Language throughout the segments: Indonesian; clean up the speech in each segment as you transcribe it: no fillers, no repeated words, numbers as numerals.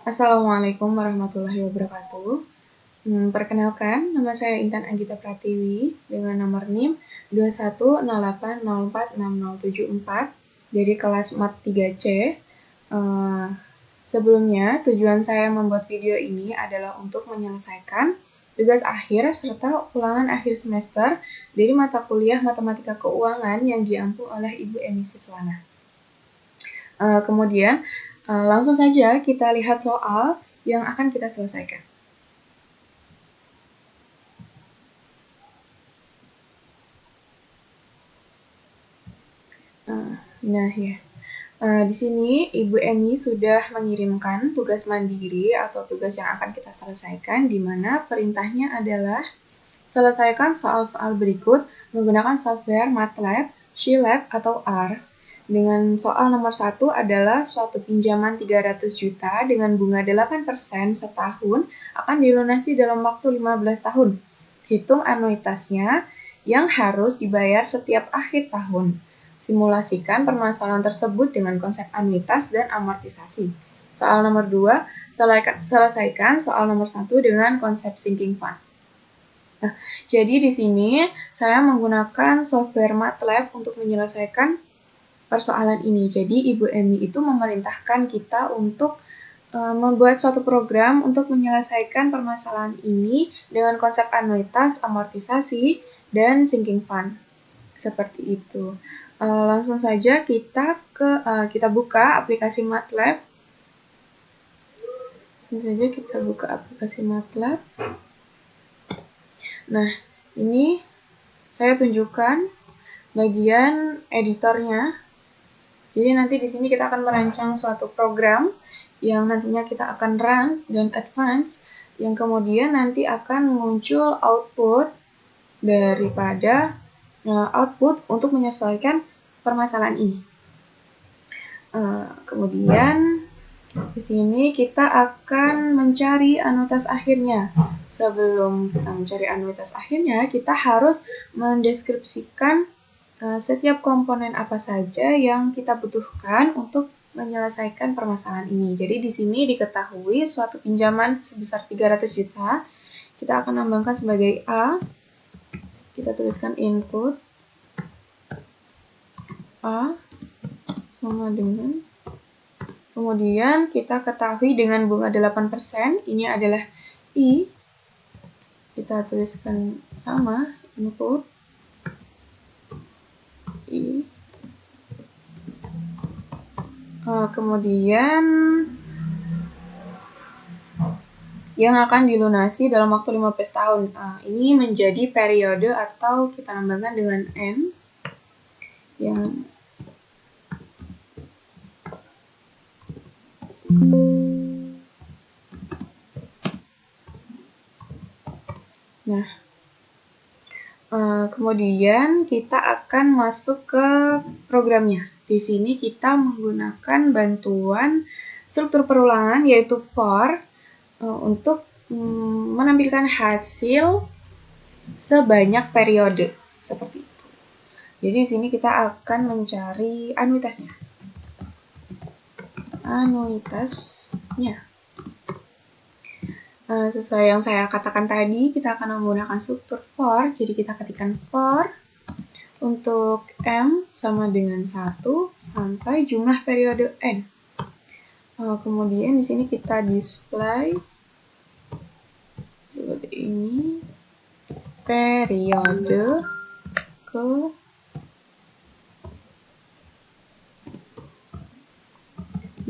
Assalamualaikum warahmatullahi wabarakatuh. Perkenalkan, nama saya Intan Anggita Pratiwi dengan nomor NIM 21080466074 dari kelas Mat 3C. Sebelumnya, tujuan saya membuat video ini adalah untuk menyelesaikan tugas akhir serta ulangan akhir semester dari mata kuliah Matematika Keuangan yang diampu oleh Ibu Eni Siswana. Kemudian, langsung saja kita lihat soal yang akan kita selesaikan. Di sini Ibu Eni sudah mengirimkan tugas mandiri atau tugas yang akan kita selesaikan, di mana perintahnya adalah selesaikan soal-soal berikut menggunakan software MATLAB, SheLab, atau R. Dengan soal nomor 1 adalah suatu pinjaman 300 juta dengan bunga 8% setahun akan dilunasi dalam waktu 15 tahun. Hitung anuitasnya yang harus dibayar setiap akhir tahun. Simulasikan permasalahan tersebut dengan konsep anuitas dan amortisasi. Soal nomor 2, selesaikan soal nomor 1 dengan konsep sinking fund. Nah, jadi di sini saya menggunakan software MATLAB untuk menyelesaikan persoalan ini. Jadi Ibu Emi itu memerintahkan kita untuk membuat suatu program untuk menyelesaikan permasalahan ini dengan konsep anuitas, amortisasi, dan sinking fund. Seperti itu. Langsung saja kita buka aplikasi MATLAB. Nah, ini saya tunjukkan bagian editornya. Jadi nanti di sini kita akan merancang suatu program yang nantinya kita akan run dan advance, yang kemudian nanti akan muncul output daripada output untuk menyelesaikan permasalahan ini. Kemudian di sini kita akan mencari anuitas akhirnya. Sebelum kita mencari anuitas akhirnya, kita harus mendeskripsikan setiap komponen apa saja yang kita butuhkan untuk menyelesaikan permasalahan ini. Jadi di sini diketahui suatu pinjaman sebesar 300 juta, kita akan lambangkan sebagai A. Kita tuliskan input A sama dengan, kemudian kita ketahui dengan bunga 8%, ini adalah I. Kita tuliskan sama input I. Kemudian yang akan dilunasi dalam waktu 15 tahun. Ini menjadi periode atau kita lambangkan dengan N. Kemudian kita akan masuk ke programnya. Di sini kita menggunakan bantuan struktur perulangan yaitu for untuk menampilkan hasil sebanyak periode seperti itu. Jadi di sini kita akan mencari anuitasnya. Sesuai yang saya katakan tadi, kita akan menggunakan struktur for. Jadi kita ketikkan for untuk M sama dengan 1 sampai jumlah periode N. Kemudian di sini kita display seperti ini, periode ke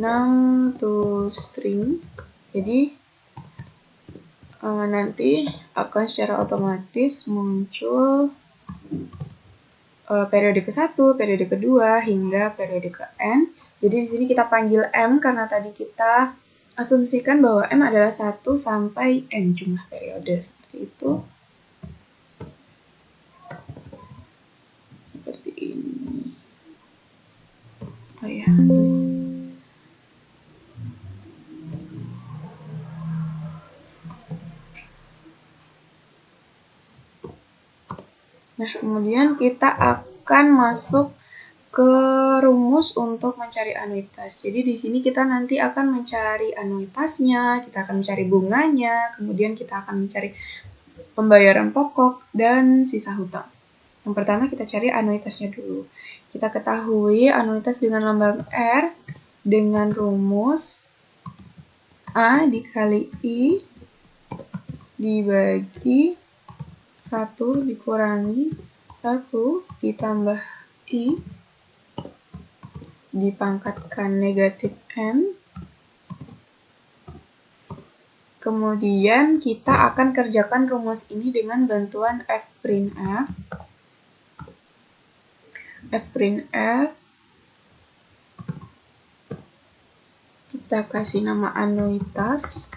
6 to string. Jadi nanti akan secara otomatis muncul periode ke-1, periode ke-2 hingga periode ke N. Jadi di sini kita panggil M karena tadi kita asumsikan bahwa M adalah 1 sampai N jumlah periode, seperti itu. Seperti ini. Nah, kemudian kita akan masuk ke rumus untuk mencari anuitas. Jadi di sini kita nanti akan mencari anuitasnya, kita akan mencari bunganya, kemudian kita akan mencari pembayaran pokok dan sisa hutang. Yang pertama kita cari anuitasnya dulu. Kita ketahui anuitas dengan lambang R dengan rumus A dikali I dibagi 1 dikurangi 1 ditambah I dipangkatkan negatif N. Kemudian kita akan kerjakan rumus ini dengan bantuan F'F. F'F kita kasih nama anuitas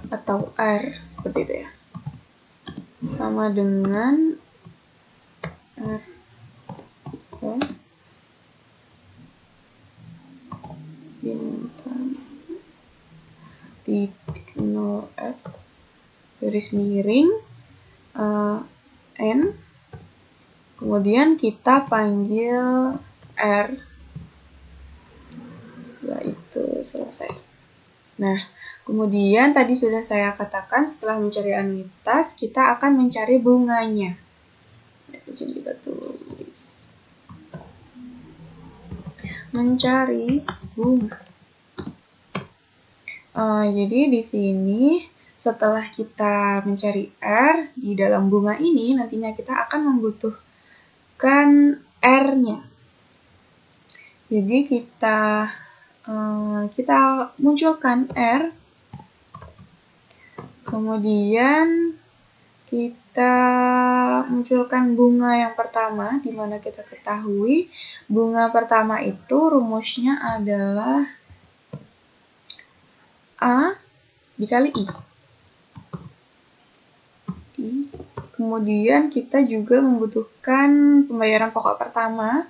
atau R seperti itu ya. Sama dengan R bintang titik 0 F garis miring N, kemudian kita panggil R. Setelah itu selesai. Nah, kemudian tadi sudah saya katakan setelah mencari anuitas kita akan mencari bunganya. Nah, di sini kita tulis mencari bunga. Jadi di sini setelah kita mencari R di dalam bunga ini, nantinya kita akan membutuhkan R-nya. Jadi kita munculkan R, kemudian kita munculkan bunga yang pertama, di mana kita ketahui bunga pertama itu rumusnya adalah A dikali I. Kemudian kita juga membutuhkan pembayaran pokok pertama,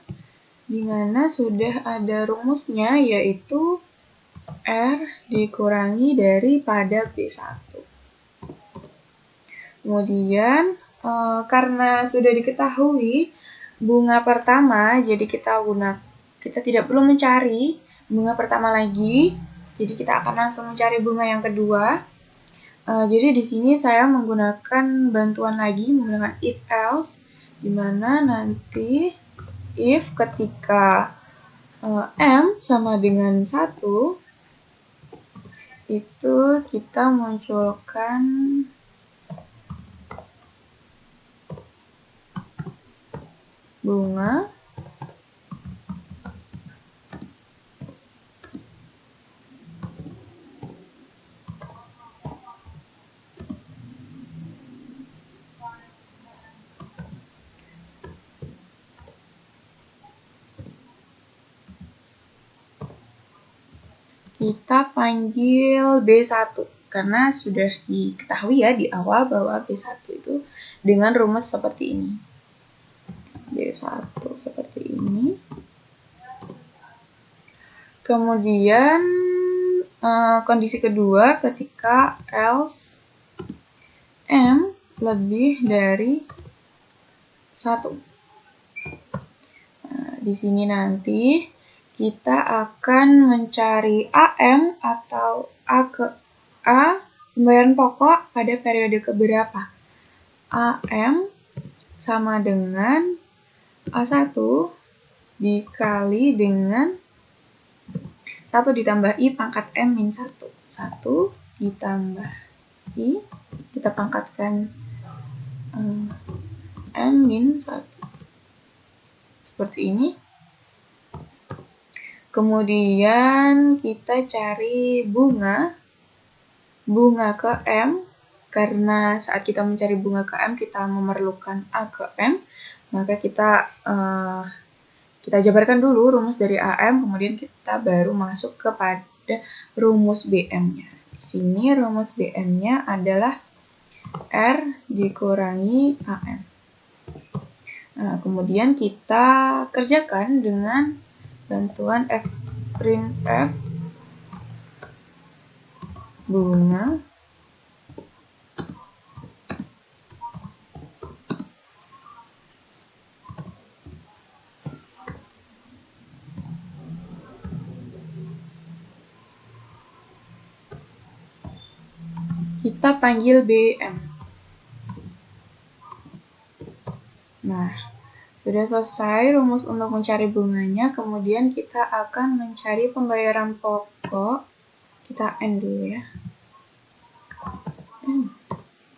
di mana sudah ada rumusnya, yaitu R dikurangi daripada B1. Kemudian, karena sudah diketahui bunga pertama, jadi kita tidak perlu mencari bunga pertama lagi. Jadi kita akan langsung mencari bunga yang kedua. Jadi di sini saya menggunakan bantuan lagi, menggunakan if else, di mana nanti if ketika M sama dengan 1, itu kita munculkan bunga kita panggil B1 karena sudah diketahui ya di awal bahwa B1 itu dengan rumus seperti ini. B1 seperti ini. Kemudian kondisi kedua ketika else M lebih dari 1. Nah, di sini nanti kita akan mencari AM atau A ke A pembayaran pokok pada periode keberapa. AM sama dengan A1 dikali dengan 1 ditambah I pangkat M min 1. 1 ditambah I, kita pangkatkan M min 1. Seperti ini. Kemudian kita cari bunga ke M, karena saat kita mencari bunga ke M kita memerlukan A ke M, maka kita jabarkan dulu rumus dari AM, kemudian kita baru masuk kepada rumus BM-nya. Di sini rumus BM-nya adalah R dikurangi AM. Nah, kemudian kita kerjakan dengan bantuan F'F bunga kita panggil BM. Nah, sudah selesai rumus untuk mencari bunganya, kemudian kita akan mencari pembayaran pokok. Kita N dulu ya.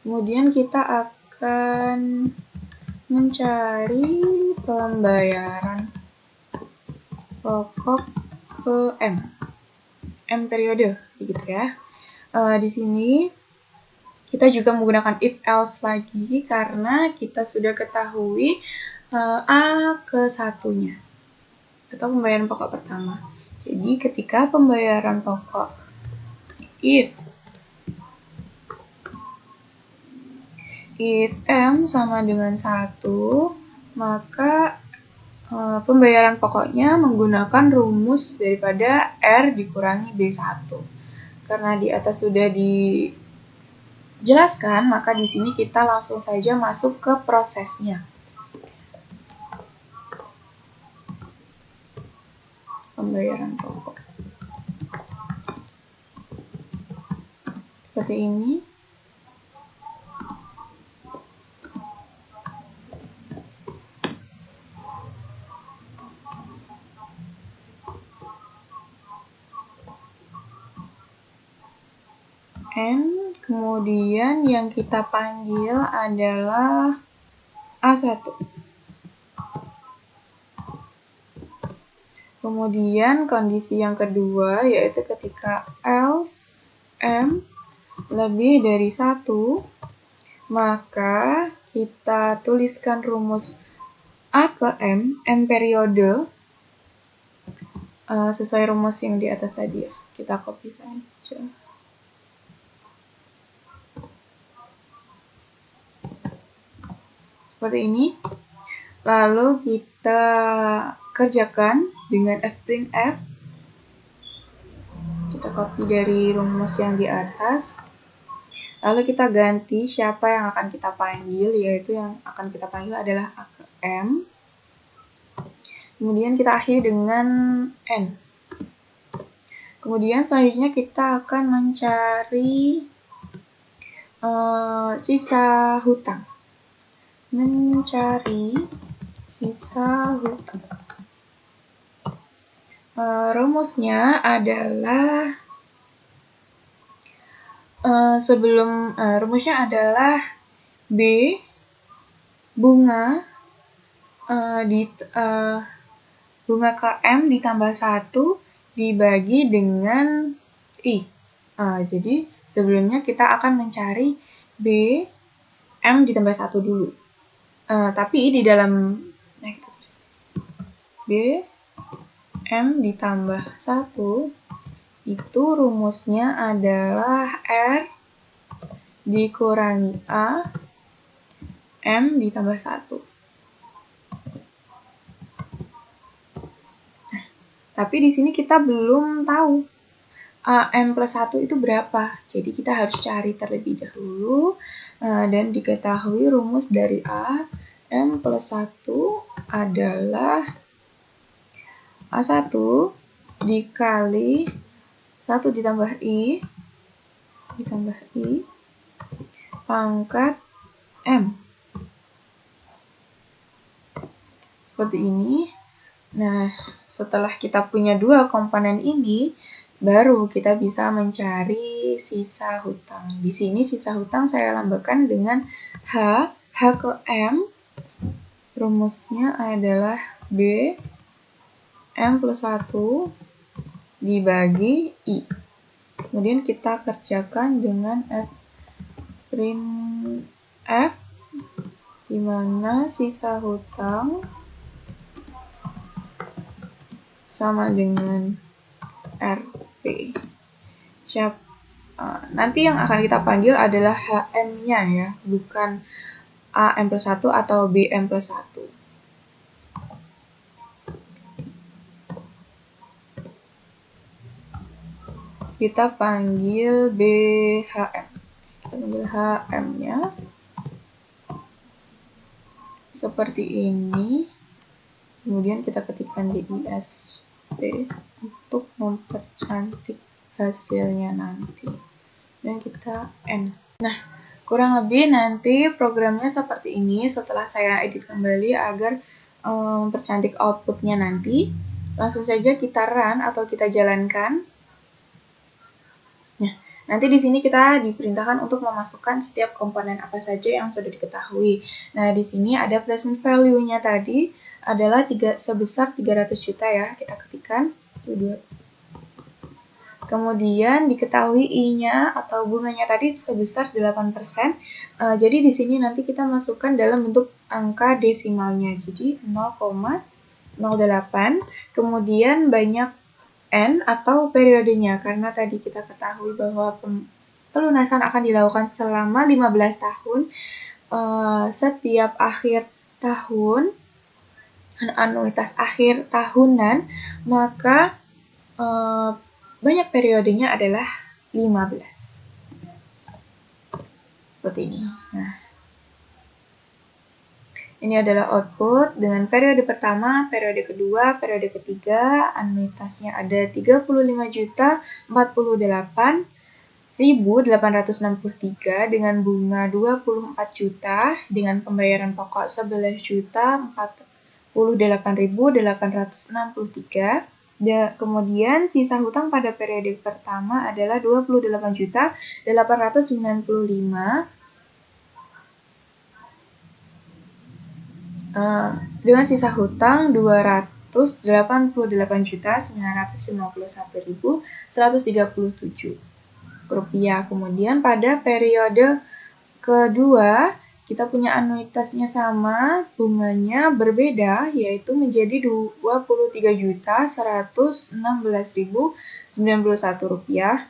Kemudian kita akan mencari pembayaran pokok ke M periode, gitu ya. Di sini kita juga menggunakan if else lagi karena kita sudah ketahui A ke satunya atau pembayaran pokok pertama. Jadi ketika pembayaran pokok if M sama dengan 1, maka pembayaran pokoknya menggunakan rumus daripada R dikurangi B1. Karena di atas sudah dijelaskan, maka di sini kita langsung saja masuk ke prosesnya. Pembayaran pokok. Seperti ini. N, kemudian yang kita panggil adalah A1. Kemudian kondisi yang kedua yaitu ketika else M lebih dari 1, maka kita tuliskan rumus A ke M periode sesuai rumus yang di atas tadi ya. Kita copy saja. Seperti ini. Lalu kita kerjakan dengan fprintf. Kita copy dari rumus yang di atas. Lalu kita ganti siapa yang akan kita panggil, yaitu yang akan kita panggil adalah A ke M. Kemudian kita akhiri dengan N. Kemudian selanjutnya kita akan mencari sisa hutang. Mencari sisa hutang. Rumusnya adalah rumusnya adalah B bunga bunga ke M ditambah 1 dibagi dengan I. Jadi sebelumnya kita akan mencari B M ditambah 1 dulu. Tapi di dalam kita tulis B M ditambah 1 itu rumusnya adalah R dikurangi A M ditambah 1. Tapi di sini kita belum tahu M plus 1 itu berapa. Jadi kita harus cari terlebih dahulu dan diketahui rumus dari A M plus 1 adalah A1 dikali 1 ditambah I pangkat M. Seperti ini. Nah, setelah kita punya dua komponen ini, baru kita bisa mencari sisa hutang. Di sini sisa hutang saya lambangkan dengan H ke M. Rumusnya adalah B M plus 1 dibagi I. Kemudian kita kerjakan dengan fprintf, di mana sisa hutang sama dengan RP. Nanti yang akan kita panggil adalah HM-nya ya, bukan AM plus 1 atau BM plus 1. Kita panggil BHM. Kita panggil HM-nya. Seperti ini. Kemudian kita ketikkan di ISP untuk mempercantik hasilnya nanti. dan kita N. Nah, kurang lebih nanti programnya seperti ini setelah saya edit kembali agar mempercantik outputnya nanti. Langsung saja kita run atau kita jalankan. Nah, nanti di sini kita diperintahkan untuk memasukkan setiap komponen apa saja yang sudah diketahui. Nah, di sini ada present value-nya tadi adalah sebesar 300 juta ya, kita ketikkan. Kemudian diketahui I-nya atau bunganya tadi sebesar 8%. Jadi di sini nanti kita masukkan dalam bentuk angka desimalnya. Jadi 0,08. Kemudian banyak N atau periodenya. Karena tadi kita ketahui bahwa pelunasan akan dilakukan selama 15 tahun. Setiap akhir tahun, anuitas akhir tahunan, maka banyak periodenya adalah 15. Seperti ini. Nah, ini adalah output dengan periode pertama, periode kedua, periode ketiga, anuitasnya ada 35.848.863 dengan bunga 24 juta dengan pembayaran pokok 11.048.863. Kemudian sisa hutang pada periode pertama adalah 28.895 dengan sisa hutang 288.951.137 rupiah. Kemudian pada periode kedua kita punya anuitasnya sama, bunganya berbeda, yaitu menjadi 23.116.091 rupiah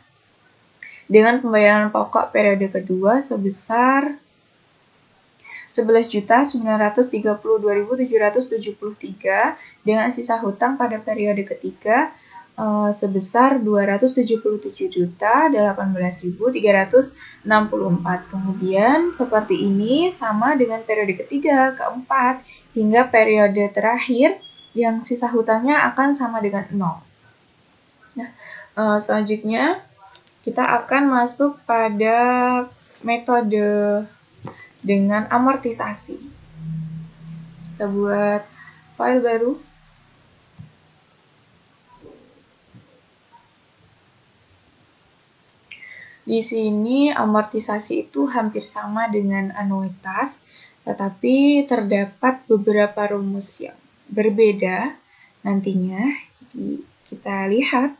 dengan pembayaran pokok periode kedua sebesar 11.932.773 dengan sisa hutang pada periode ketiga sebesar 277.018.364. Kemudian seperti ini sama dengan periode ketiga, keempat, hingga periode terakhir yang sisa hutangnya akan sama dengan 0. Nah, selanjutnya kita akan masuk pada metode dengan amortisasi. Kita buat file baru. Di sini amortisasi itu hampir sama dengan anuitas, tetapi terdapat beberapa rumus yang berbeda nantinya. Jadi kita lihat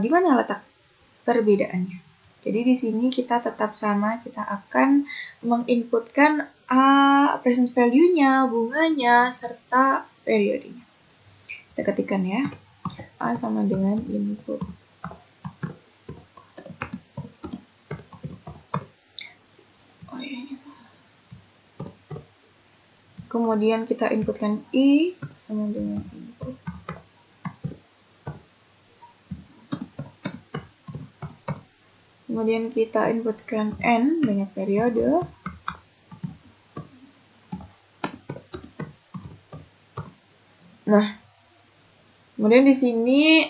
di mana letak perbedaannya. Jadi di sini kita tetap sama, kita akan menginputkan present value-nya, bunganya, serta periodenya. Kita ketikkan ya, A sama dengan input. Kemudian kita inputkan I sama dengan input. Kemudian kita inputkan N, banyak periode. Nah, kemudian di sini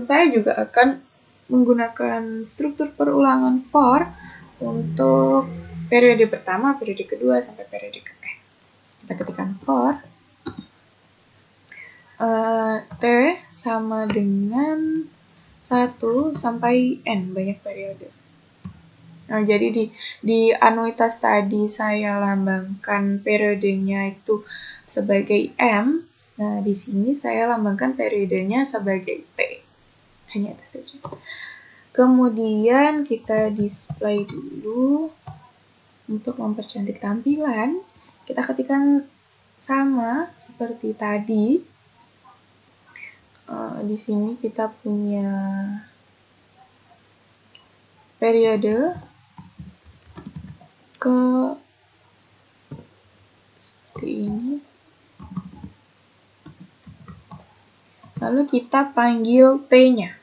saya juga akan menggunakan struktur perulangan for untuk periode pertama, periode kedua, sampai periode ketiga. Kita ketikkan for T sama dengan 1 sampai N, banyak periode. Nah, jadi di anuitas tadi saya lambangkan periodenya itu sebagai M. Nah, di sini saya lambangkan periodenya sebagai T. Hanya itu saja. Kemudian kita display dulu. Untuk mempercantik tampilan, kita ketikkan sama seperti tadi. Di sini kita punya periode seperti ini. Lalu kita panggil T-nya.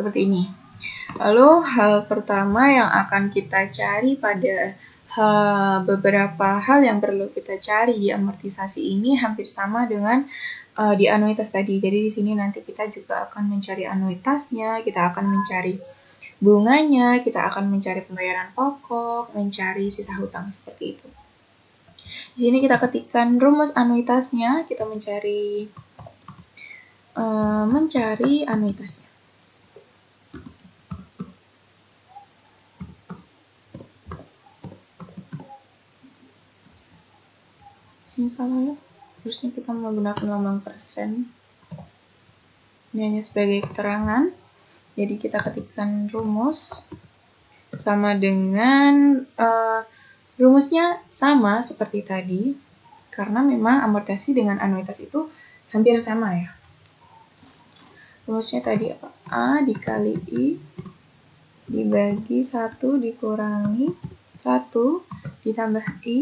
seperti ini. Lalu hal pertama yang akan kita cari pada beberapa hal yang perlu kita cari di amortisasi ini hampir sama dengan di anuitas tadi. Jadi di sini nanti kita juga akan mencari anuitasnya, kita akan mencari bunganya, kita akan mencari pembayaran pokok, mencari sisa hutang seperti itu. Di sini kita ketikkan rumus anuitasnya, kita mencari anuitasnya. Sini salah ya, harusnya kita menggunakan lambang persen. Ini hanya sebagai keterangan. Jadi kita ketikkan rumus sama dengan rumusnya sama seperti tadi, karena memang amortisasi dengan anuitas itu hampir sama ya. Rumusnya tadi apa? A dikali I dibagi 1 dikurangi 1 ditambah I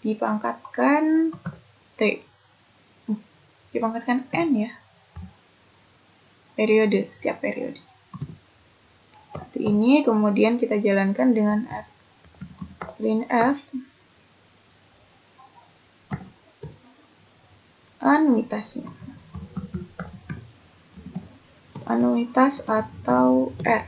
dipangkatkan T. Dipangkatkan N ya. Periode, setiap periode. Seperti ini, kemudian kita jalankan dengan F. Lin F anuitasnya. Anuitas atau R.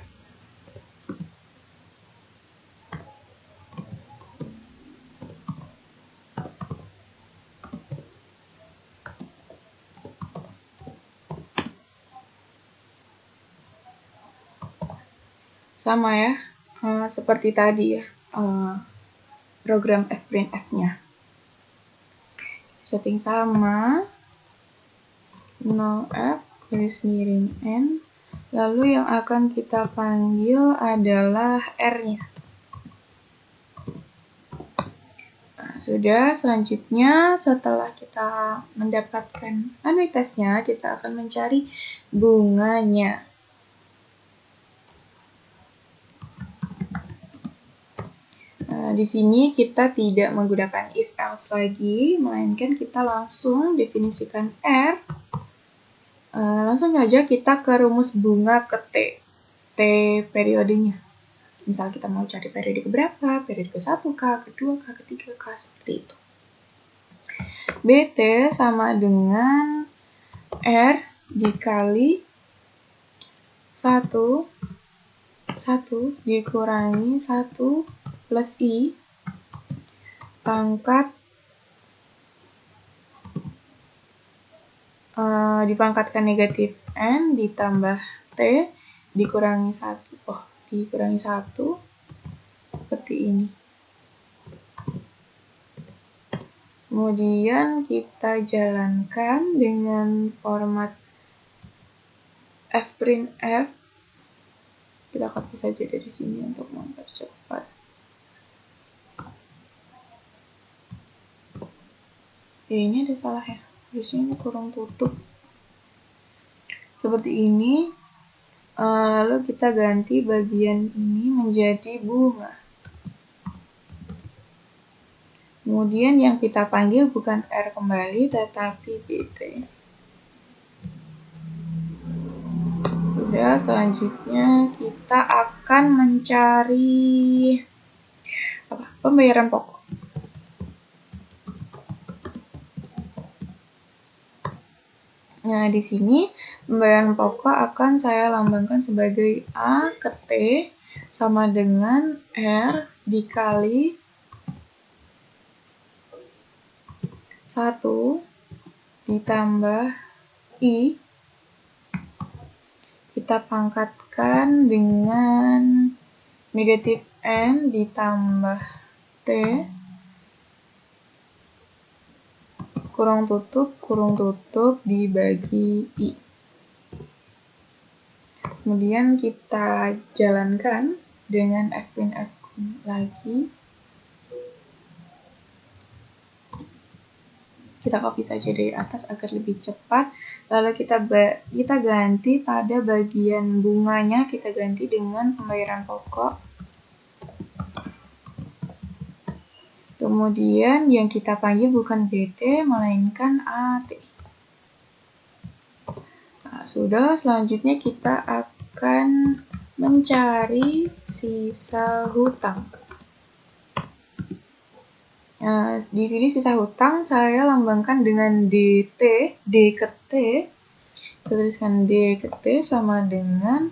Sama ya, seperti tadi ya, program fprintf-nya. Setting sama, 0f garis miring n, lalu yang akan kita panggil adalah r-nya. Nah, sudah, selanjutnya setelah kita mendapatkan anuitasnya, kita akan mencari bunganya. Di sini kita tidak menggunakan if else lagi, melainkan kita langsung definisikan R. Langsung saja kita ke rumus bunga ke T periodenya. Misal kita mau cari periode keberapa, periode ke-1K, ke-2K, ke-3K, seperti itu. BT sama dengan R dikali 1 dikurangi 1 plus I pangkat dipangkatkan negatif N ditambah T dikurangi 1 seperti ini. Kemudian kita jalankan dengan format fprintf. Kita copy saja dari sini untuk mempercepat. Ini ada salah ya, harusnya ini kurung tutup seperti ini. Lalu kita ganti bagian ini menjadi bunga. Kemudian yang kita panggil bukan R kembali tetapi BT. Sudah, selanjutnya kita akan mencari pembayaran pokok. Nah, di sini pembayaran pokok akan saya lambangkan sebagai A ke T sama dengan R dikali 1 ditambah I. Kita pangkatkan dengan negatif N ditambah T kurung tutup dibagi I. Kemudian kita jalankan dengan fprintf lagi. Kita copy saja dari atas agar lebih cepat. Lalu kita ganti pada bagian bunganya, kita ganti dengan pembayaran pokok. Kemudian yang kita panggil bukan BT, melainkan AT. Nah, sudah, selanjutnya kita akan akan mencari sisa hutang. Nah, di sini sisa hutang saya lambangkan dengan DT, D ke T. Kita tuliskan D ke T sama dengan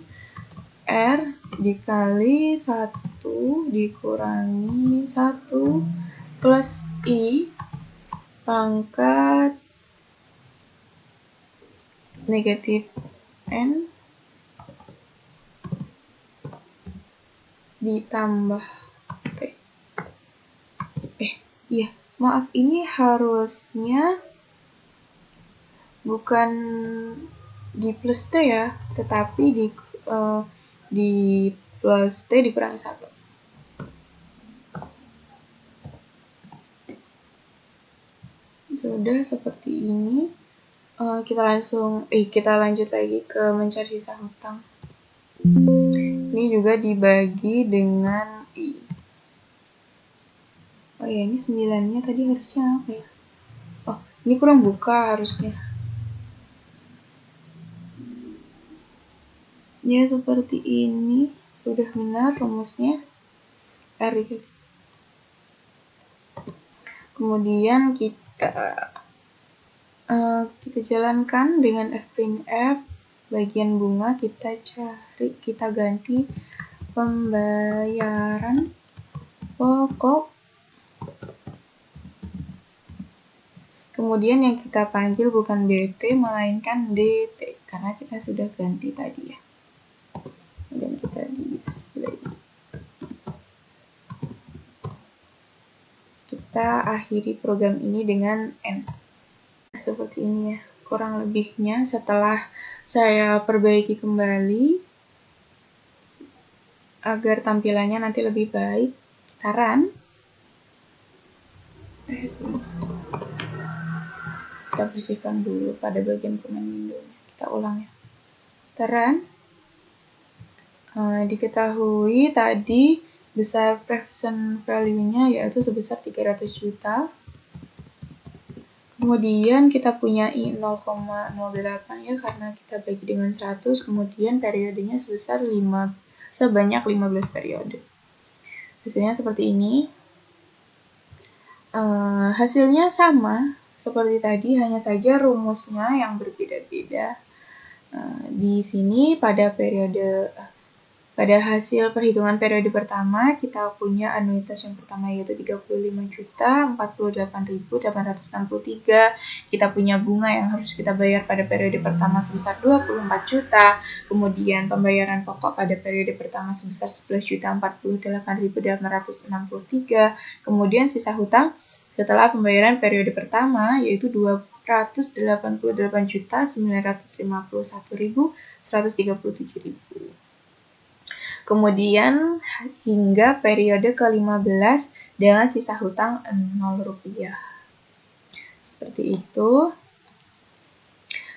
R dikali 1 dikurangi 1 plus I pangkat negatif N ditambah T. Iya, maaf, ini harusnya bukan di plus T ya, tetapi di plus T dikurangi 1. Sudah seperti ini. Kita lanjut lagi ke mencari sisa hutang. Ini juga dibagi dengan I. Oh ya, ini 9-nya tadi harusnya apa ya? Oh, ini kurang buka harusnya. Ya, seperti ini. Sudah benar rumusnya. R. Kemudian kita jalankan dengan F', bagian bunga kita ganti pembayaran pokok. Kemudian yang kita panggil bukan BT melainkan DT karena kita sudah ganti tadi ya. Kemudian kita display. Kita akhiri program ini dengan N. Seperti ini ya, kurang lebihnya. Setelah saya perbaiki kembali agar tampilannya nanti lebih baik, kita run. Kita bersihkan dulu pada bagian command window-nya. Kita ulang ya. Kita run. Diketahui tadi besar present value-nya yaitu sebesar 300 juta. Kemudian kita punya I 0,08 ya karena kita bagi dengan 100. Kemudian periodenya sebanyak 15 periode. Hasilnya seperti ini. Hasilnya sama seperti tadi, hanya saja rumusnya yang berbeda-beda. Di sini pada hasil perhitungan periode pertama, kita punya anuitas yang pertama yaitu 35.048.863. Kita punya bunga yang harus kita bayar pada periode pertama sebesar 24 juta. Kemudian pembayaran pokok pada periode pertama sebesar 11.048.863. Kemudian sisa hutang setelah pembayaran periode pertama yaitu 288.951.137.000. Kemudian hingga periode ke-15 dengan sisa hutang Rp0. Seperti itu.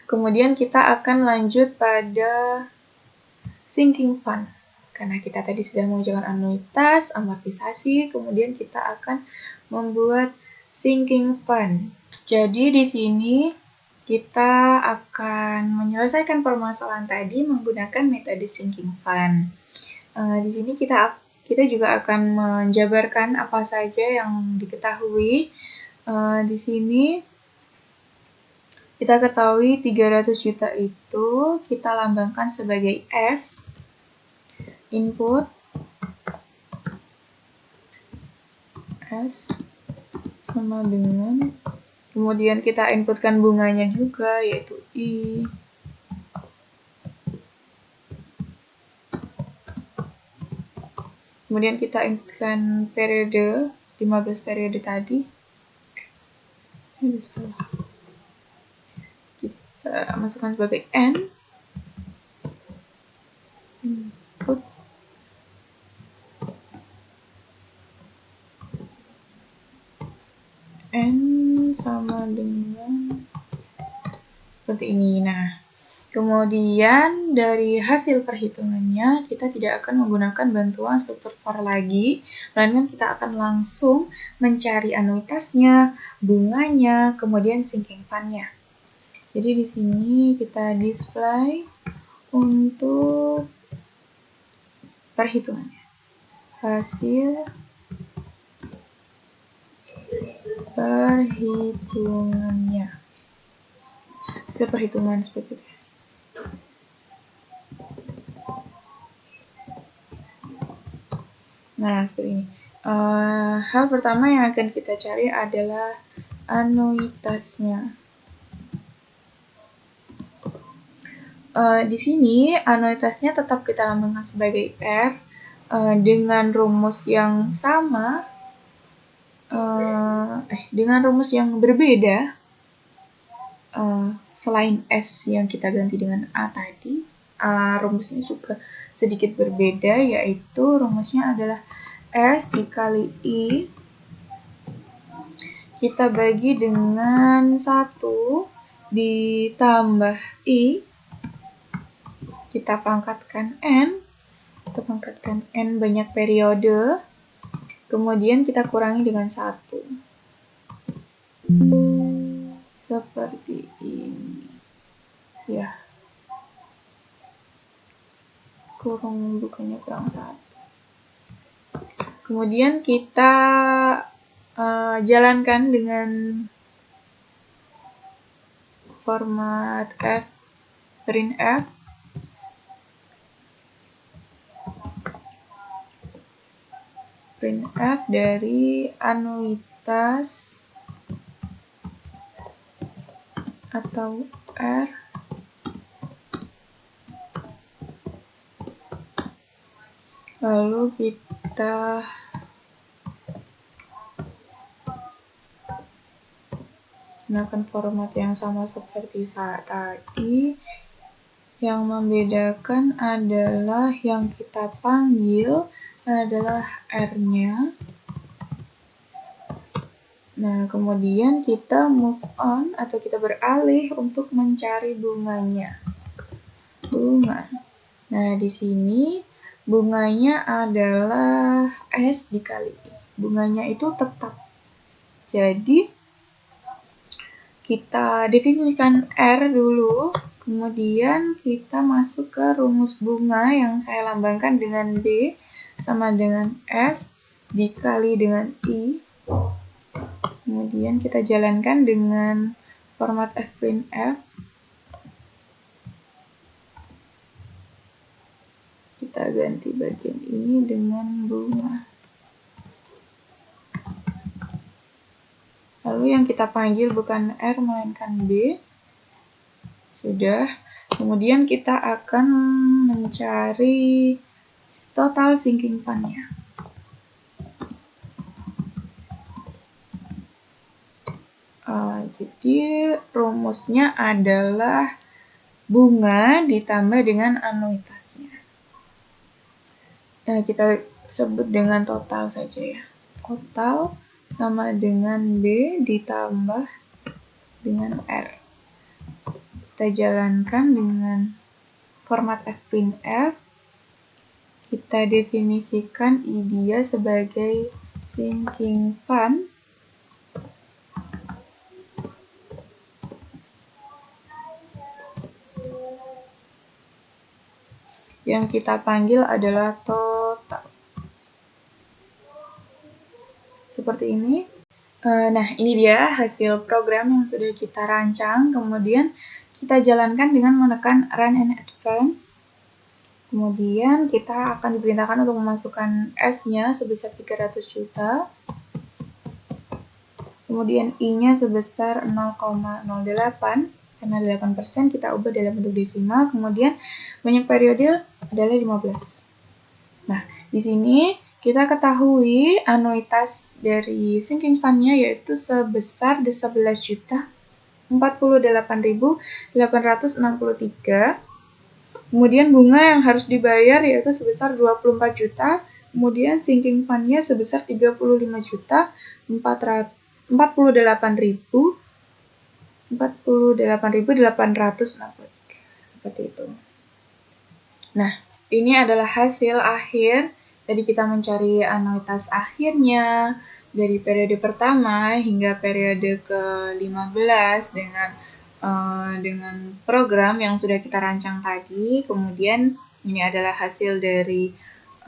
Kemudian kita akan lanjut pada sinking fund. Karena kita tadi sudah mengerjakan anuitas, amortisasi, kemudian kita akan membuat sinking fund. Jadi di sini kita akan menyelesaikan permasalahan tadi menggunakan metode sinking fund. Di sini kita juga akan menjabarkan apa saja yang diketahui. Di sini kita ketahui 300 juta itu kita lambangkan sebagai S, input, S sama dengan, kemudian kita inputkan bunganya juga yaitu I. Kemudian kita inputkan periode, 15 periode tadi. Kita masukkan sebagai N. Input. N sama dengan seperti ini. Nah, kemudian dari hasil perhitungannya kita tidak akan menggunakan bantuan struktur for lagi, melainkan kita akan langsung mencari anuitasnya, bunganya, kemudian sinking fund-nya. Jadi di sini kita display untuk perhitungannya. Hasil perhitungan seperti itu. Nah, seperti ini. Hal pertama yang akan kita cari adalah anuitasnya. Di sini anuitasnya tetap kita lambangkan sebagai R dengan rumus yang sama, dengan rumus yang berbeda. Selain S yang kita ganti dengan A tadi, rumusnya juga sedikit berbeda, yaitu rumusnya adalah S dikali I kita bagi dengan 1 ditambah I, kita pangkatkan N banyak periode, kemudian kita kurangi dengan 1. Seperti ini. Ya. Bukannya kurang 1. Kemudian kita jalankan dengan format printf. Printf dari anuitas atau R lalu kita gunakan format yang sama seperti saat tadi. Yang membedakan adalah yang kita panggil adalah R-nya. Nah, kemudian kita move on atau kita beralih untuk mencari bunganya. Bunga. Nah, di sini bunganya adalah S dikali I. Bunganya itu tetap. Jadi, kita definisikan R dulu, kemudian kita masuk ke rumus bunga yang saya lambangkan dengan B sama dengan S dikali dengan I. Kemudian kita jalankan dengan format fprintf. Kita ganti bagian ini dengan bunga. Lalu yang kita panggil bukan R melainkan B. Sudah. Kemudian kita akan mencari total sinking fund-nya. Jadi rumusnya adalah bunga ditambah dengan anuitasnya. Kita sebut dengan total saja ya. Total sama dengan B ditambah dengan R. Kita jalankan dengan format fprintf. Kita definisikan I dia sebagai sinking fund. Yang kita panggil adalah total. Seperti ini. Nah, ini dia hasil program yang sudah kita rancang. Kemudian kita jalankan dengan menekan Run and Advance. Kemudian kita akan diperintahkan untuk memasukkan S-nya sebesar 300 juta. Kemudian I-nya sebesar 0,08. Karena 8% kita ubah dalam bentuk desimal. Kemudian banyak periode adalah 15. Nah, di sini kita ketahui anuitas dari sinking fund-nya yaitu sebesar 11.048.863. Kemudian bunga yang harus dibayar yaitu sebesar 24 juta. Kemudian sinking fund-nya sebesar 48.863. Seperti itu. Nah, ini adalah hasil akhir. Tadi kita mencari anuitas akhirnya dari periode pertama hingga periode ke-15 dengan program yang sudah kita rancang tadi. Kemudian ini adalah hasil dari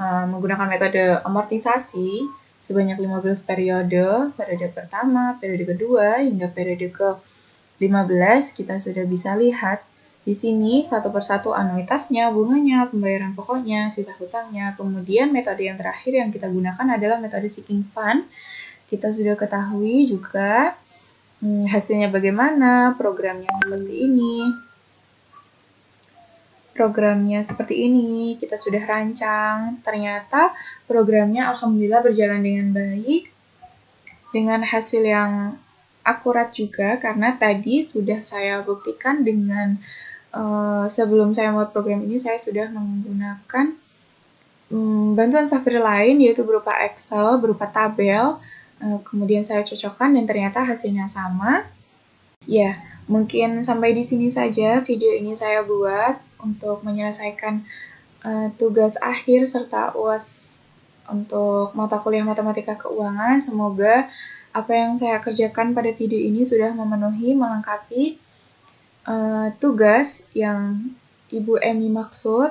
menggunakan metode amortisasi sebanyak 15 periode pertama, periode kedua, hingga periode ke-15, kita sudah bisa lihat di sini satu persatu anuitasnya, bunganya, pembayaran pokoknya, sisa hutangnya. Kemudian metode yang terakhir yang kita gunakan adalah metode seeking fund. Kita sudah ketahui juga hasilnya bagaimana, programnya seperti ini, kita sudah rancang. Ternyata programnya alhamdulillah berjalan dengan baik, dengan hasil yang akurat juga, karena tadi sudah saya buktikan dengan sebelum saya membuat program ini, saya sudah menggunakan bantuan software lain, yaitu berupa Excel, berupa tabel. Kemudian saya cocokkan dan ternyata hasilnya sama. Ya, mungkin sampai di sini saja video ini saya buat untuk menyelesaikan tugas akhir serta UAS untuk mata kuliah matematika keuangan. Semoga apa yang saya kerjakan pada video ini sudah memenuhi, melengkapi tugas yang Ibu Emi maksud.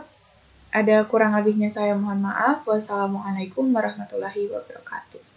Ada kurang lebihnya saya mohon maaf. Wassalamualaikum warahmatullahi wabarakatuh.